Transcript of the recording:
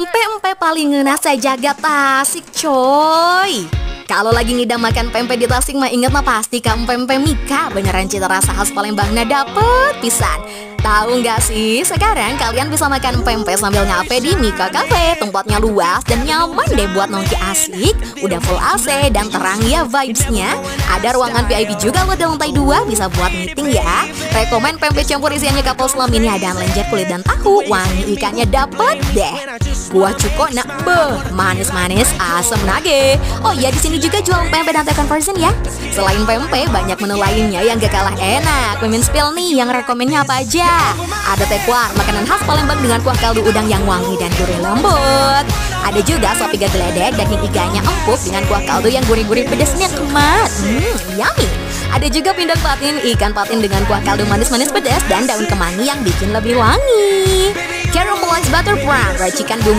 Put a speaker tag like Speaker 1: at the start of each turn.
Speaker 1: Empe-empe paling ngeunah sejagat Tasik coy. Kalau lagi ngidam makan pempek di Tasik mah inget mah pasti ke empe-empe Mika. Beneran cita rasa khas Palembangna dapet pisan. Tahu nggak sih, sekarang kalian bisa makan pempek sambil ngafe di Mika Cafe. Tempatnya luas dan nyaman deh buat nongki asik. Udah full AC dan terang ya vibes-nya. Ada ruangan VIP juga loh di lantai 2, bisa buat meeting ya. Rekomen pempek campur isiannya kapal selam ini ada lenjer kulit dan tahu. Wangi ikannya dapet deh. Kuah cuko nak manis-manis asam nage. Oh iya, di sini juga jual pempek dan take conversion ya. Selain pempek, banyak menu lainnya yang gak kalah enak. Mimin spill nih, yang rekomennya apa aja? Ada tekwar, makanan khas Palembang dengan kuah kaldu udang yang wangi dan gurih lembut. Ada juga sop iga geledek, daging iganya empuk dengan kuah kaldu yang gurih-gurih pedasnya kemat. Yummy. Ada juga pindang patin, ikan patin dengan kuah kaldu manis-manis pedas dan daun kemangi yang bikin lebih wangi. Caramelized butter prawn, racikan bumbu